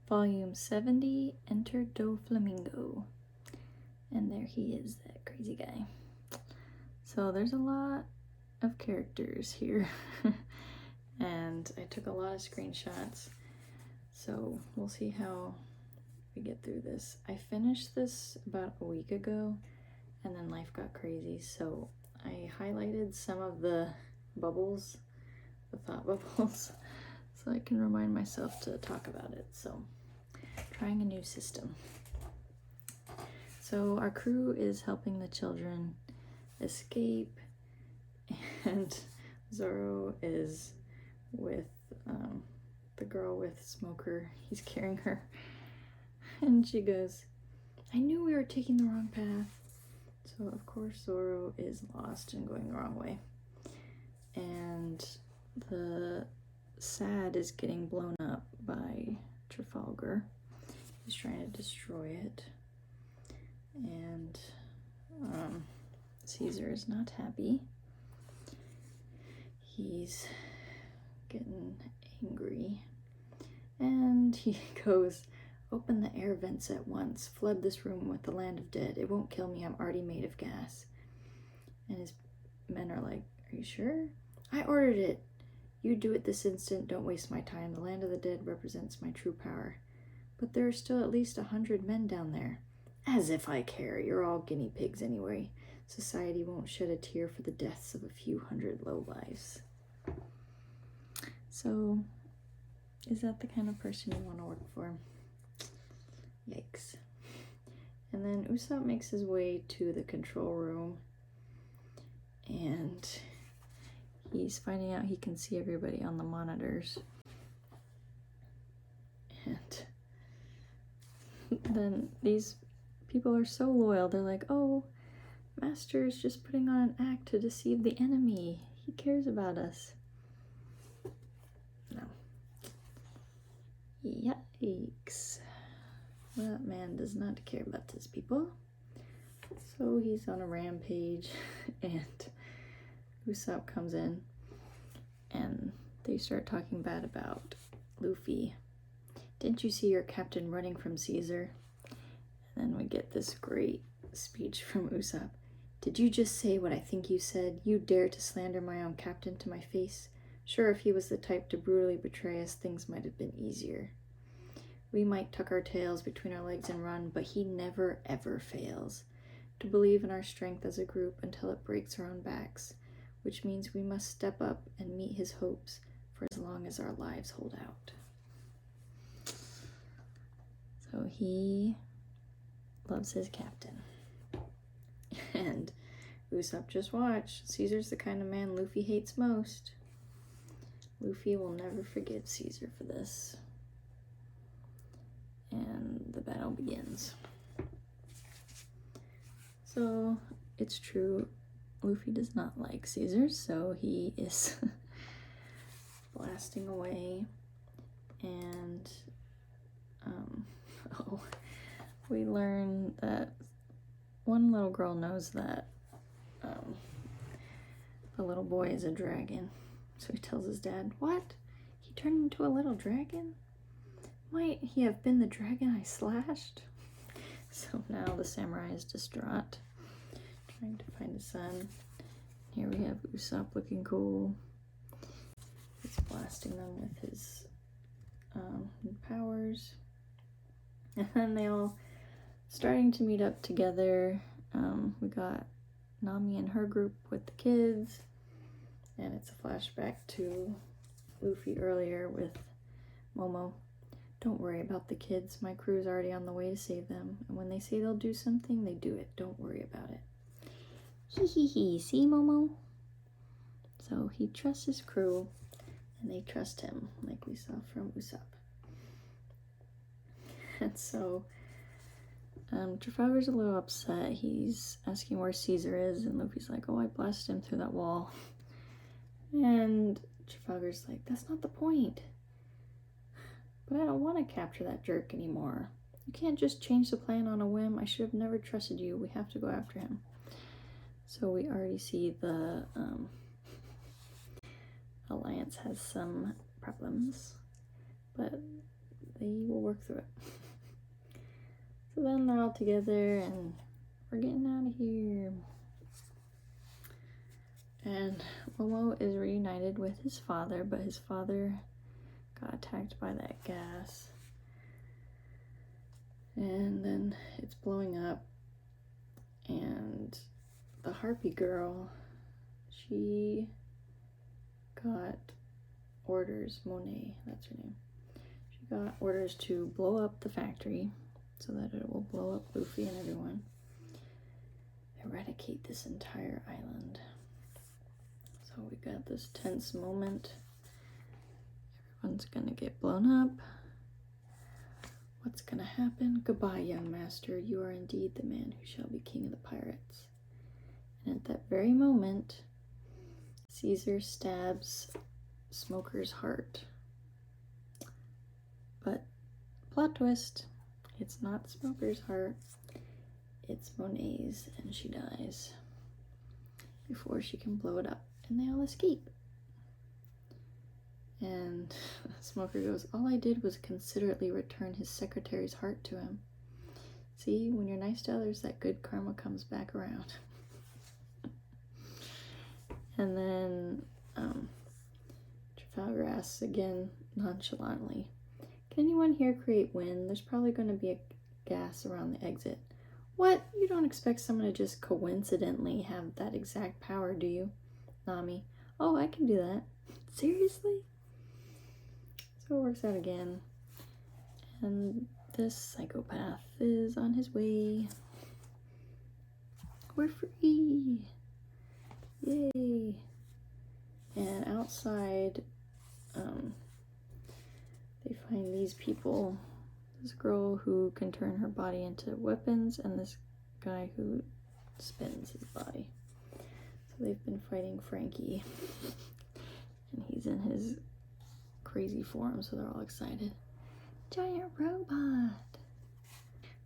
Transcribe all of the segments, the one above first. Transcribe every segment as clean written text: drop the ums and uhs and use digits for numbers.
Volume 70, Enter Doflamingo. And there he is, that crazy guy. So there's a lot of characters here. And I took a lot of screenshots. So we'll see how we get through this. I finished this about a week ago, and then life got crazy. So I highlighted some of the bubbles, the thought bubbles, so I can remind myself to talk about it. So trying a new system. So our crew is helping the children escape, and Zoro is with the girl with Smoker. He's carrying her, and she goes, "I knew we were taking the wrong path." So of course Zoro is lost and going the wrong way, and the sad is getting blown up by Trafalgar. He's trying to destroy it, and Caesar is not happy. He's getting angry, and he goes, "Open the air vents at once. Flood this room with the land of dead. It won't kill me. I'm already made of gas." And his men are like, "Are you sure?" "I ordered it. You do it this instant. Don't waste my time. The land of the dead represents my true power." "But there are still at least 100 men down there." "As if I care. You're all guinea pigs anyway. Society won't shed a tear for the deaths of a few hundred lowlives." So, is that the kind of person you want to work for? Yikes. And then Usopp makes his way to the control room, and he's finding out he can see everybody on the monitors. And then these people are so loyal. They're like, "Oh, Master is just putting on an act to deceive the enemy. He cares about us." No. Yikes. That man does not care about his people. So he's on a rampage, and Usopp comes in, and they start talking bad about Luffy. "Didn't you see your captain running from Caesar?" And then we get this great speech from Usopp. "Did you just say what I think you said? You dare to slander my own captain to my face? Sure, if he was the type to brutally betray us, things might have been easier. We might tuck our tails between our legs and run, but he never ever fails to believe in our strength as a group until it breaks our own backs, which means we must step up and meet his hopes for as long as our lives hold out." So he loves his captain. And Usopp, just watch. Caesar's the kind of man Luffy hates most. Luffy will never forgive Caesar for this. And the battle begins. So it's true, Luffy does not like Caesar, so he is blasting away. And we learn that one little girl knows that the little boy is a dragon. So he tells his dad, "What? He turned into a little dragon? Might he have been the dragon I slashed?" So now the samurai is distraught, trying to find his son. Here we have Usopp looking cool. He's blasting them with his powers. And then they all starting to meet up together. We got Nami and her group with the kids, and it's a flashback to Luffy earlier with Momo. "Don't worry about the kids. My crew's already on the way to save them, and when they say they'll do something, they do it. Don't worry about it." Hee hee hee, see, Momo? So he trusts his crew, and they trust him, like we saw from Usopp. And so Trafalgar's a little upset. He's asking where Caesar is, and Luffy's like, "Oh, I blasted him through that wall." And Trafalgar's like, "That's not the point. But I don't want to capture that jerk anymore. You can't just change the plan on a whim. I should have never trusted you. We have to go after him." So we already see the Alliance has some problems, but they will work through it. So then they're all together and we're getting out of here. And Momo is reunited with his father, but his father got attacked by that gas. And then it's blowing up. And the harpy girl, she got orders, Monet, that's her name. She got orders to blow up the factory so that it will blow up Luffy and everyone. Eradicate this entire island. So we got this tense moment. Everyone's gonna get blown up. What's gonna happen? Goodbye, young master. You are indeed the man who shall be king of the pirates. And at that very moment, Caesar stabs Smoker's heart. But plot twist, it's not Smoker's heart, it's Monet's, and she dies before she can blow it up, and they all escape. And Smoker goes, all I did was considerately return his secretary's heart to him. See, when you're nice to others, that good karma comes back around. And then Trafalgar asks again, nonchalantly, can anyone here create wind? There's probably going to be a gas around the exit. What? You don't expect someone to just coincidentally have that exact power, do you? Nami, oh, I can do that. Seriously? So it works out again. And this psychopath is on his way. We're free! Yay! And outside, they find these people. This girl who can turn her body into weapons, and this guy who spins his body. So they've been fighting Frankie. And he's in his crazy form, so they're all excited. Giant robot!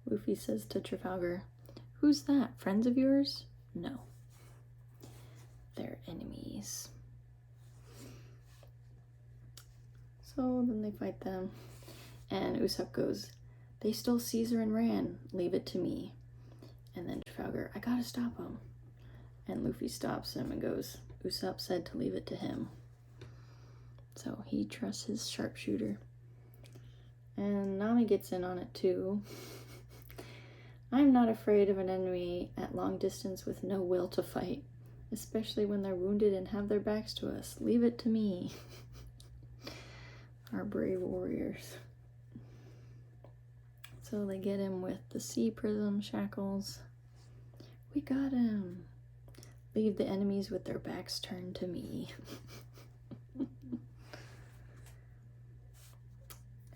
Luffy says to Trafalgar, who's that? Friends of yours? No. They're enemies. So then they fight them. And Usopp goes, they stole Caesar and ran. Leave it to me. And then Trafalgar, I gotta stop him. And Luffy stops him and goes, Usopp said to leave it to him. So he trusts his sharpshooter. And Nami gets in on it too. I'm not afraid of an enemy at long distance with no will to fight, especially when they're wounded and have their backs to us. Leave it to me. Our brave warriors. So they get him with the sea prism shackles. We got him. Leave the enemies with their backs turned to me.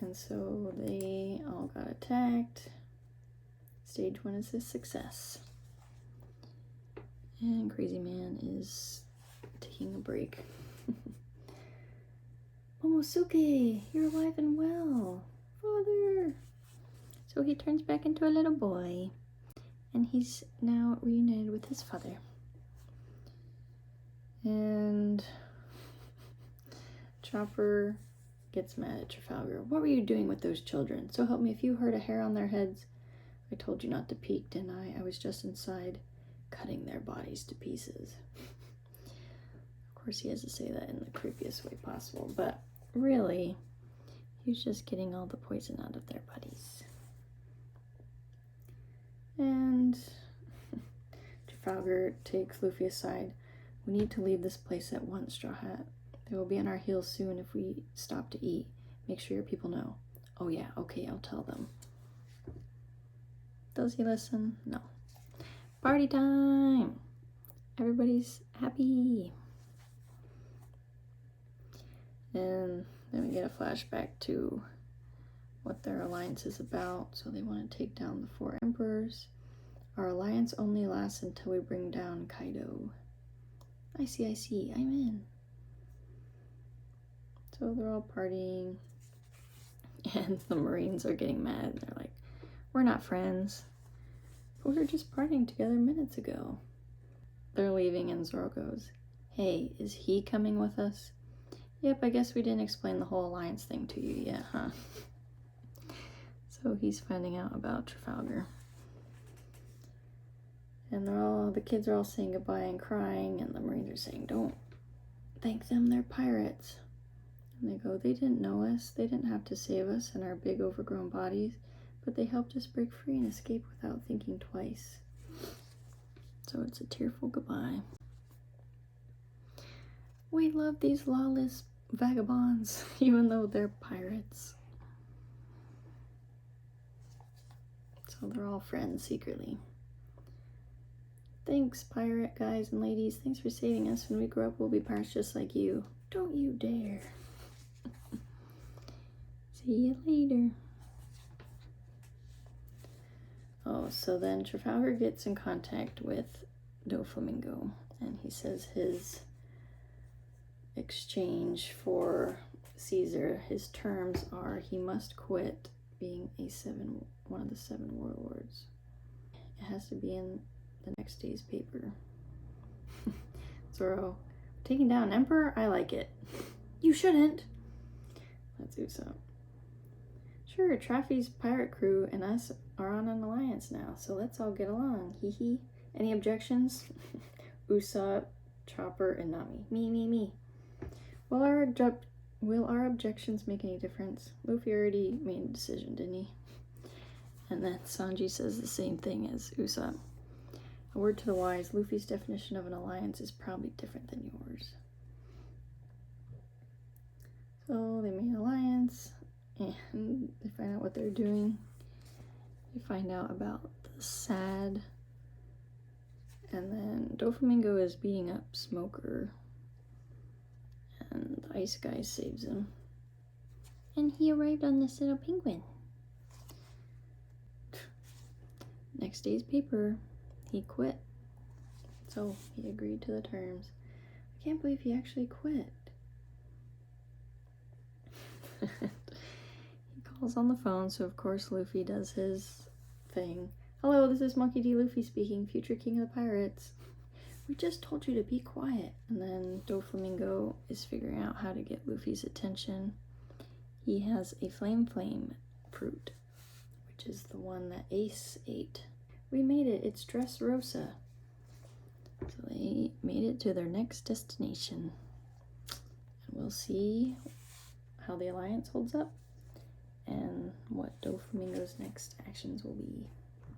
And so they all got attacked. Stage 1 is a success. And Crazy Man is taking a break. Momosuke, you're alive and well. Father! So he turns back into a little boy. And he's now reunited with his father. And Chopper gets mad at Trafalgar. What were you doing with those children? So help me, if you hurt a hair on their heads, I told you not to peek, didn't I? I was just inside cutting their bodies to pieces. Of course, he has to say that in the creepiest way possible, but really, he's just getting all the poison out of their bodies. And Trafalgar takes Luffy aside. We need to leave this place at once, Straw Hat. They will be on our heels soon if we stop to eat. Make sure your people know. Oh yeah, okay, I'll tell them. Does he listen? No. Party time! Everybody's happy. And then we get a flashback to what their alliance is about. So they want to take down the 4 emperors. Our alliance only lasts until we bring down Kaido. I see, I'm in. So they're all partying. And the Marines are getting mad. They're like, we're not friends. We were just partying together minutes ago. They're leaving and Zoro goes, hey, is he coming with us? Yep, I guess we didn't explain the whole alliance thing to you yet, huh? So he's finding out about Trafalgar. And the kids are all saying goodbye and crying, and the Marines are saying, don't thank them, they're pirates. And they go, they didn't know us, they didn't have to save us in our big overgrown bodies, but they helped us break free and escape without thinking twice. So it's a tearful goodbye. We love these lawless vagabonds, even though they're pirates. So they're all friends secretly. Thanks, pirate guys and ladies. Thanks for saving us. When we grow up, we'll be pirates just like you. Don't you dare. See you later. Oh, so then Trafalgar gets in contact with Doflamingo, and he says his exchange for Caesar, his terms are he must quit being one of the 7 warlords. It has to be in the next day's paper. Zoro, taking down an emperor? I like it. You shouldn't. That's Usopp. Sure, Traffy's pirate crew and us are on an alliance now, so let's all get along. Hee hee. Any objections? Usopp, Chopper, and Nami. Me. Will our objections make any difference? Luffy already made a decision, didn't he? And then Sanji says the same thing as Usopp. A word to the wise, Luffy's definition of an alliance is probably different than yours. So they made an alliance, and they find out what they're doing. They find out about the sad, and then Doflamingo is beating up Smoker, and the ice guy saves him. And he arrived on this little penguin. Next day's paper, he quit. So he agreed to the terms. I can't believe he actually quit. He calls on the phone, so of course Luffy does his thing. Hello, this is Monkey D. Luffy speaking, future king of the pirates. We just told you to be quiet. And then Doflamingo is figuring out how to get Luffy's attention. He has a flame fruit, which is the one that Ace ate. We made it, it's Dressrosa. So they made it to their next destination. And we'll see how the alliance holds up and what Doflamingo's next actions will be.